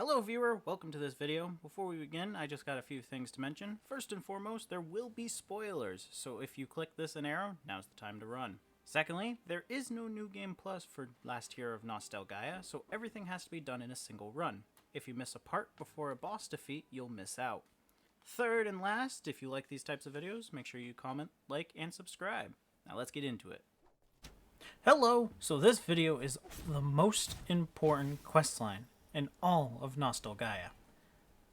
Hello viewer, welcome to this video. Before we begin, I just got a few things to mention. First and foremost, there will be spoilers, so if you click this and arrow, now's the time to run. Secondly, there is no New Game Plus for last year of Nostalgaia, so everything has to be done in a single run. If you miss a part before a boss defeat, you'll miss out. Third and last, if you like these types of videos, make sure you comment, like, and subscribe. Now let's get into it. Hello! So this video is the most important questline in all of Nostalgaia.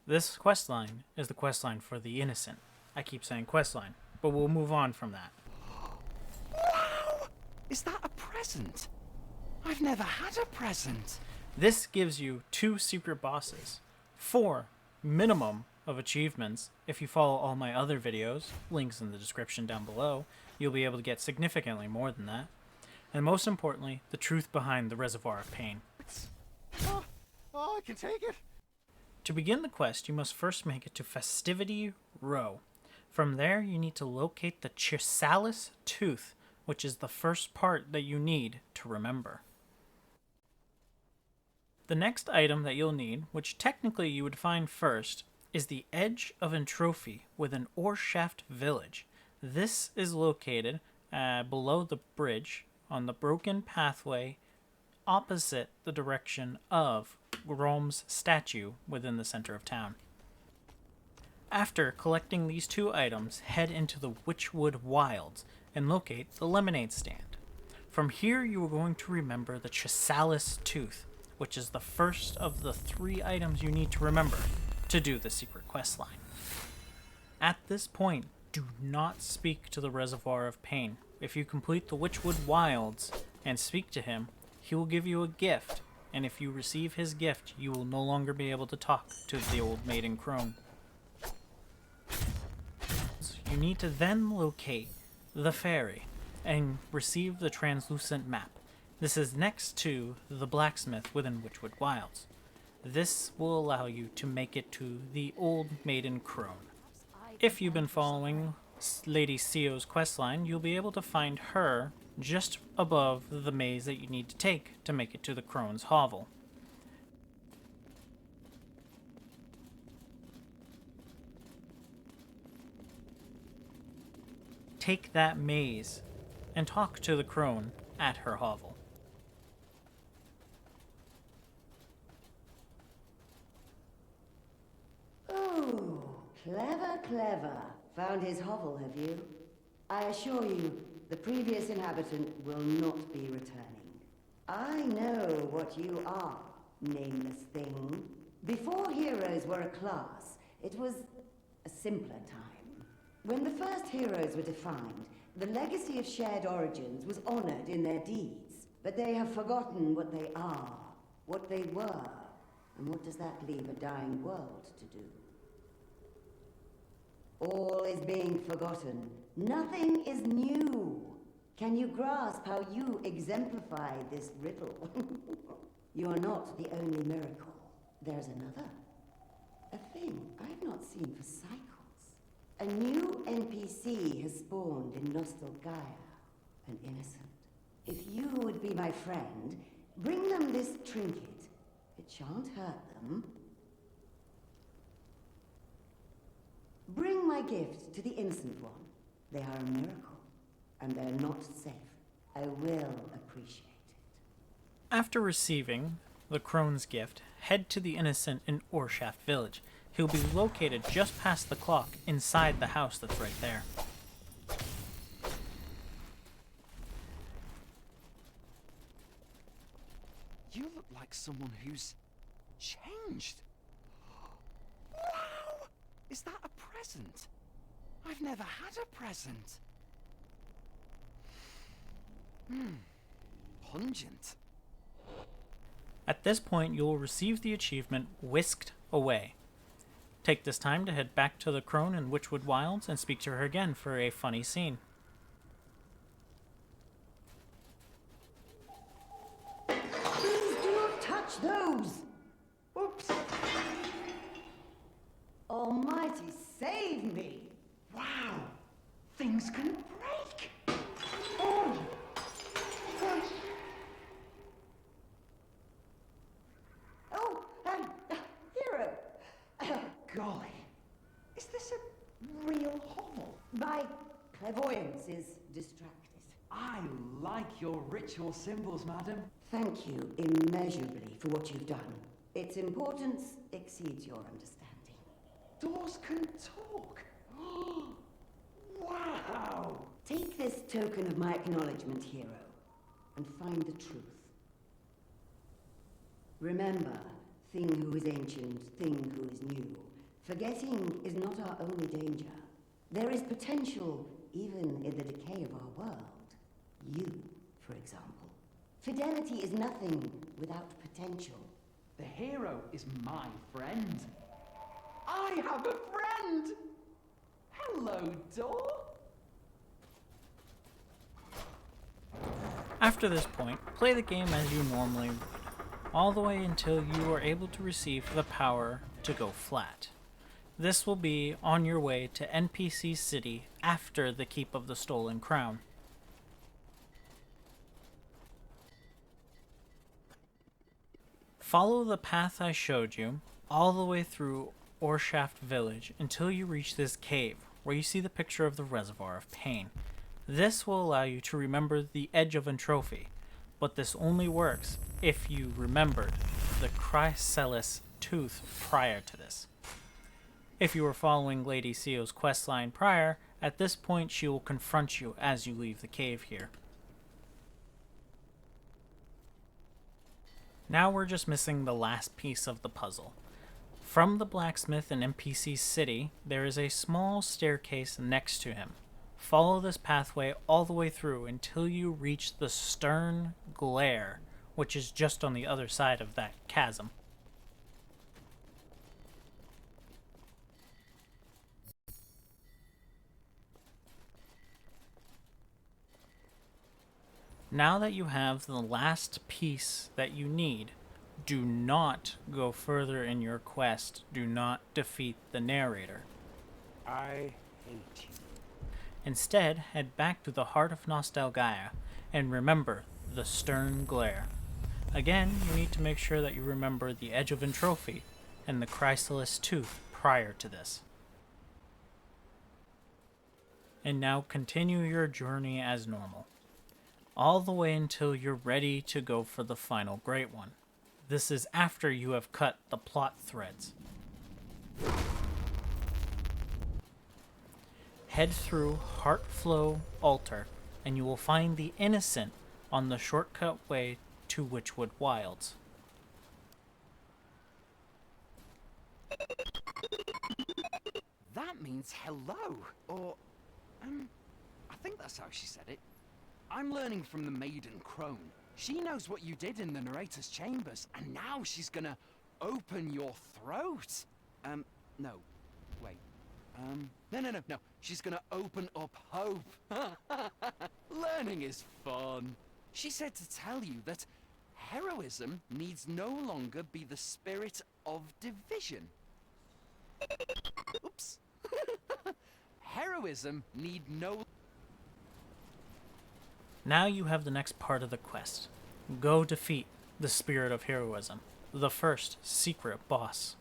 This questline is the questline for the innocent. I keep saying questline, but we'll move on from that. Wow! Is that a present? I've never had a present. This gives you 2 secret bosses, 4 minimum of achievements. If you follow all my other videos, links in the description down below, you'll be able to get significantly more than that. And most importantly, the truth behind the Reservoir of Pain. Oh, I can take it. To begin the quest, you must first make it to Festivity Row. From there, you need to locate the Chrysalis Tooth, which is the first part that you need to remember. The next item that you'll need, which technically you would find first, is the Edge of Entropy within Oreshaft Village. This is located below the bridge on the broken pathway opposite the direction of Grome's statue within the center of town. After collecting these 2 items, head into the Witchwood Wilds and locate the lemonade stand. From here you are going to remember the Chrysalis Tooth, which is the first of the 3 items you need to remember to do the secret quest line. At this point, do not speak to the Reservoir of Pain. If you complete the Witchwood Wilds and speak to him, he will give you a gift, and if you receive his gift, you will no longer be able to talk to the old maiden Crone. You need to then locate the fairy and receive the translucent map. This is next to the blacksmith within Witchwood Wilds. This will allow you to make it to the old maiden Crone. If you've been following Lady Sio's questline, you'll be able to find her just above the maze that you need to take to make it to the Crone's hovel. Take that maze and talk to the Crone at her hovel. Oh, clever. Found his hovel, have you? I assure you, the previous inhabitant will not be returning. I know what you are, nameless thing. Before heroes were a class, it was a simpler time. When the first heroes were defined, the legacy of shared origins was honored in their deeds. But they have forgotten what they are, what they were, and what does that leave a dying world to do? All is being forgotten. Nothing is new. Can you grasp how you exemplify this riddle? You are not the only miracle. There's another. A thing I've not seen for cycles. A new NPC has spawned in Nostalgaia. An innocent. If you would be my friend, bring them this trinket. It shan't hurt them. Bring my gift to the innocent one. They are a miracle, and they're not safe. I will appreciate it. After receiving the Crone's gift, head to the innocent in Oreshaft Village. He'll be located just past the clock inside the house that's right there. You look like someone who's changed. Wow! Is that a present? I've never had a present. Pungent. At this point, you will receive the achievement Whisked Away. Take this time to head back to the Crone in Witchwood Wilds and speak to her again for a funny scene. Please do not touch those! Oops! Almighty save me! Wow! Things can break! Oh! Oh! golly. Is this a real hovel? My clairvoyance is distracted. I like your ritual symbols, madam. Thank you immeasurably for what you've done. Its importance exceeds your understanding. Doors can talk. Wow! Take this token of my acknowledgement, hero, and find the truth. Remember, thing who is ancient, thing who is new. Forgetting is not our only danger. There is potential even in the decay of our world. You, for example. Fidelity is nothing without potential. The hero is my friend. I have a friend! Hello, door. After this point, play the game as you normally would, all the way until you are able to receive the power to go flat. This will be on your way to NPC City after the Keep of the Stolen Crown. Follow the path I showed you all the way through Orshaft Village until you reach this cave where you see the picture of the Reservoir of Pain. This will allow you to remember the Edge of Entropy, but this only works if you remembered the Chrysalis Tooth prior to this. If you were following Lady Seo's questline prior, at this point she will confront you as you leave the cave here. Now we're just missing the last piece of the puzzle. From the blacksmith in NPC City, there is a small staircase next to him. Follow this pathway all the way through until you reach the stern glare, which is just on the other side of that chasm. Now that you have the last piece that you need, do not go further in your quest. Do not defeat the narrator. I hate you. Instead, head back to the heart of Nostalgaia and remember the stern glare. Again, you need to make sure that you remember the Edge of Entropy and the Chrysalis Tooth prior to this. And now continue your journey as normal, all the way until you're ready to go for the final Great One. This is after you have cut the plot threads. Head through Heartflow Altar, and you will find the Innocent on the shortcut way to Witchwood Wilds. That means hello, or, I think that's how she said it. I'm learning from the maiden Crone. She knows what you did in the narrator's chambers, and now she's gonna open your throat. No. Wait. No. She's gonna open up hope. Learning is fun. She said to tell you that heroism needs no longer be the spirit of division. Oops. Heroism need no... Now you have the next part of the quest. Go defeat the Spirit of Heroism, the first secret boss.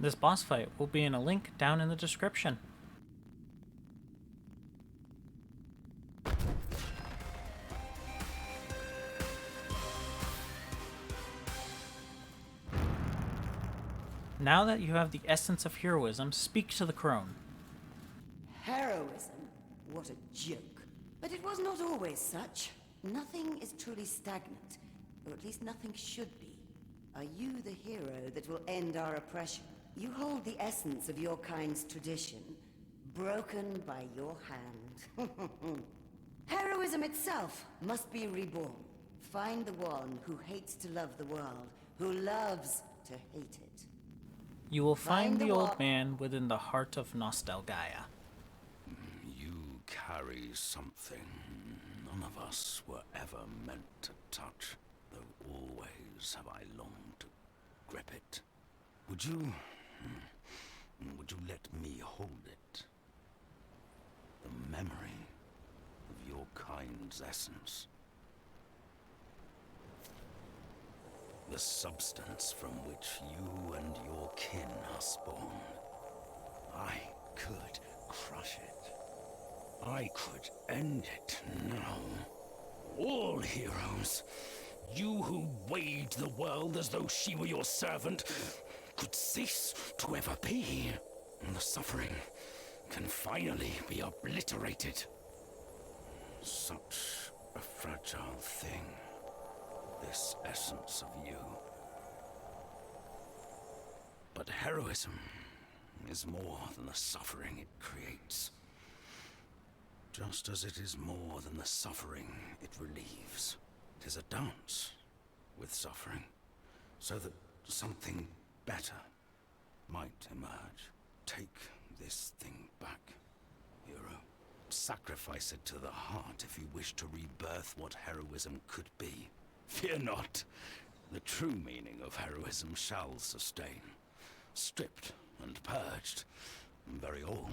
This boss fight will be in a link down in the description. Now that you have the essence of heroism, speak to the crone. Heroism? What a joke. But it was not always such. Nothing is truly stagnant, or at least nothing should be. Are you the hero that will end our oppression? You hold the essence of your kind's tradition, broken by your hand. Heroism itself must be reborn. Find the one who hates to love the world, who loves to hate it. You will find the old man within the heart of Nostalgaia. You carry something none of us were ever meant to touch, though always have I longed to grip it. Would you let me hold it? The memory of your kind's world's essence. The substance from which you and your kin are spawned. I could crush it. I could end it now. All heroes, you who weighed the world as though she were your servant, could cease to ever be. And the suffering can finally be obliterated. Such a fragile thing, this essence of you. But heroism is more than the suffering it creates. Just as it is more than the suffering it relieves. It is a dance with suffering, so that something better might emerge. Take this thing back, hero. Sacrifice it to the heart if you wish to rebirth what heroism could be. Fear not. The true meaning of heroism shall sustain. Stripped and purged, very old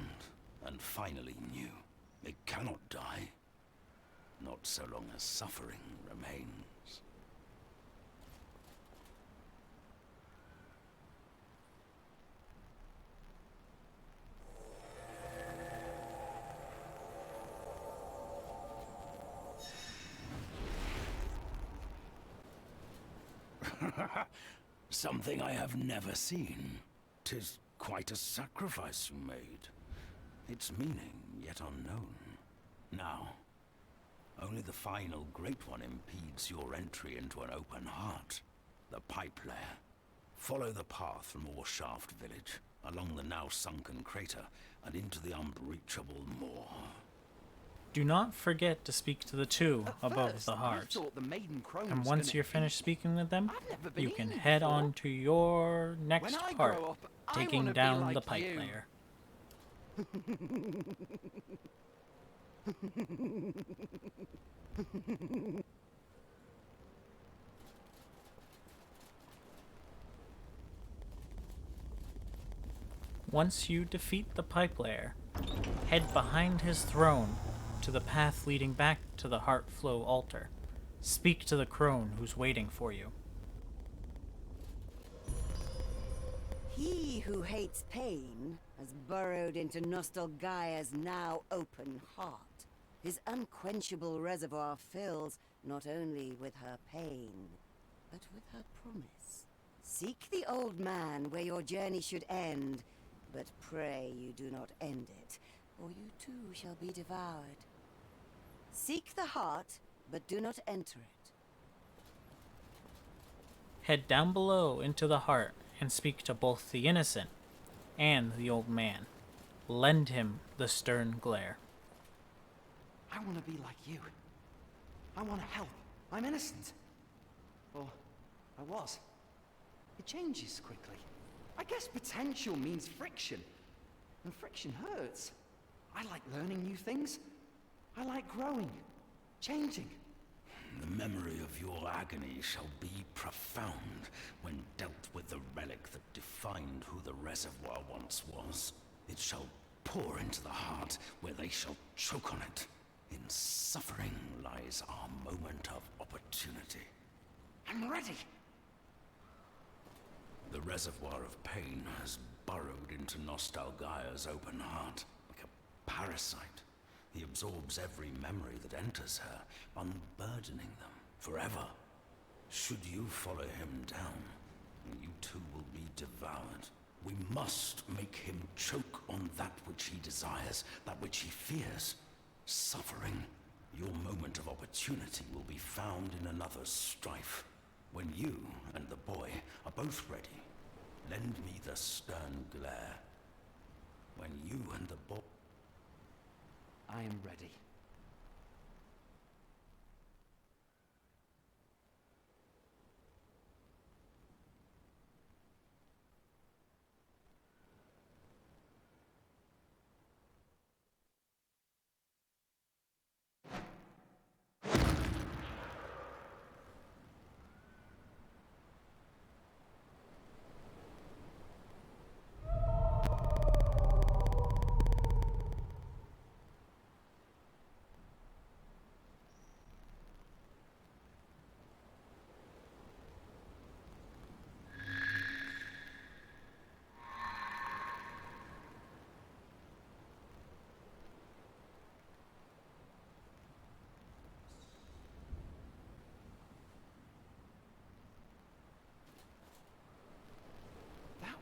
and finally new. It cannot die, not so long as suffering remains. Something I have never seen. 'Tis quite a sacrifice you made. Its meaning yet unknown. Now, only the final great one impedes your entry into an open heart. The pipe layer. Follow the path from Oreshaft village, along the now sunken crater, and into the unbreachable moor. Do not forget to speak to the two At above first, the I heart. thought the maiden Crone And was once gonna you're finished eat. speaking with them, I've never been you can eaten head before. on to your next When I part, grow up, I taking wanna be down like the pipe you. layer. Once you defeat the pipe layer, head behind his throne to the path leading back to the Heartflow altar. Speak to the crone who's waiting for you. He who hates pain has burrowed into Nostalgaia's now open heart. His unquenchable reservoir fills not only with her pain, but with her promise. Seek the old man where your journey should end, but pray you do not end it, or you too shall be devoured. Seek the heart, but do not enter it. Head down below into the heart and speak to both the innocent and the old man. Lend him the stern glare. I want to be like you. I want to help. I'm innocent. Or I was. It changes quickly. I guess potential means friction. And friction hurts. I like learning new things. I like growing. Changing. The memory of your agony shall be profound when dealt with the relic that defined who the reservoir once was. It shall pour into the heart where they shall choke on it. In suffering lies our moment of opportunity. I'm ready. The reservoir of pain has burrowed into Nostalgaia's open heart, like a parasite. He absorbs every memory that enters her, unburdening them forever. Should you follow him down, you too will be devoured. We must make him choke on that which he desires, that which he fears. Suffering. Your moment of opportunity will be found in another's strife. When you and the boy are both ready, lend me the stern glare. When you and the boy... I am ready.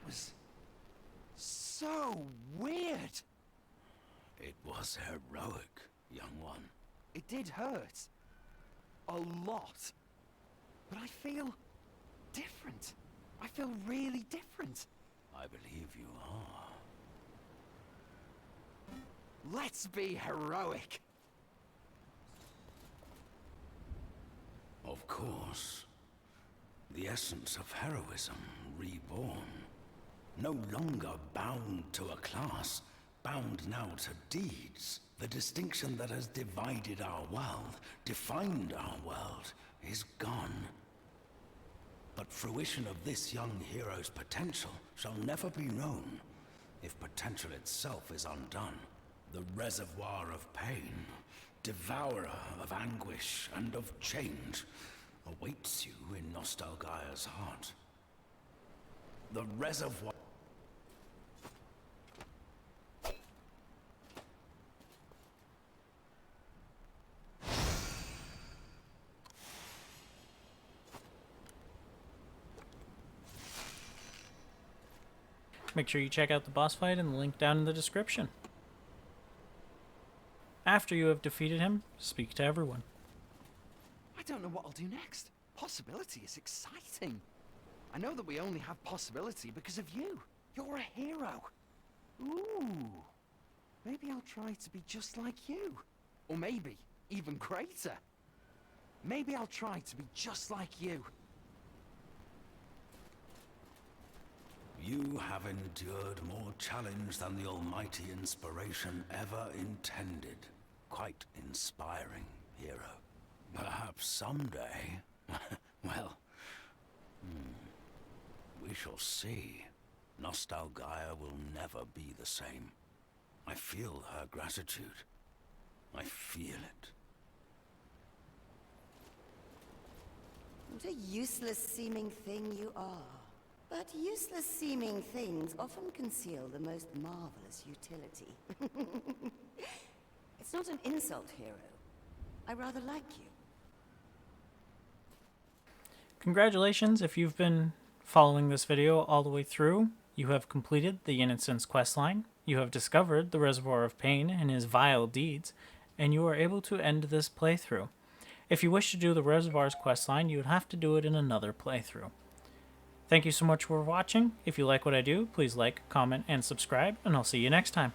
was so weird. It was heroic, young one. It did hurt. A lot. But I feel different. I feel really different. I believe you are. Let's be heroic. Of course. The essence of heroism reborn. No longer bound to a class, bound now to deeds. The distinction that has divided our world, defined our world, is gone. But fruition of this young hero's potential shall never be known if potential itself is undone. The reservoir of pain, devourer of anguish and of change, awaits you in Nostalgaia's heart. The reservoir... Make sure you check out the boss fight in the link down in the description. After you have defeated him, speak to everyone. I don't know what I'll do next. Possibility is exciting. I know that we only have possibility because of you. You're a hero. Ooh. Maybe I'll try to be just like you. Or maybe even greater. Maybe I'll try to be just like you. You have endured more challenge than the almighty inspiration ever intended. Quite inspiring, hero. Perhaps someday... well... we shall see. Nostalgaia will never be the same. I feel her gratitude. I feel it. What a useless-seeming thing you are. But useless-seeming things often conceal the most marvelous utility. It's not an insult, hero. I rather like you. Congratulations, if you've been following this video all the way through, you have completed the Innocence questline, you have discovered the Reservoir of Pain and his vile deeds, and you are able to end this playthrough. If you wish to do the Reservoir's questline, you would have to do it in another playthrough. Thank you so much for watching. If you like what I do, please like, comment, and subscribe, and I'll see you next time.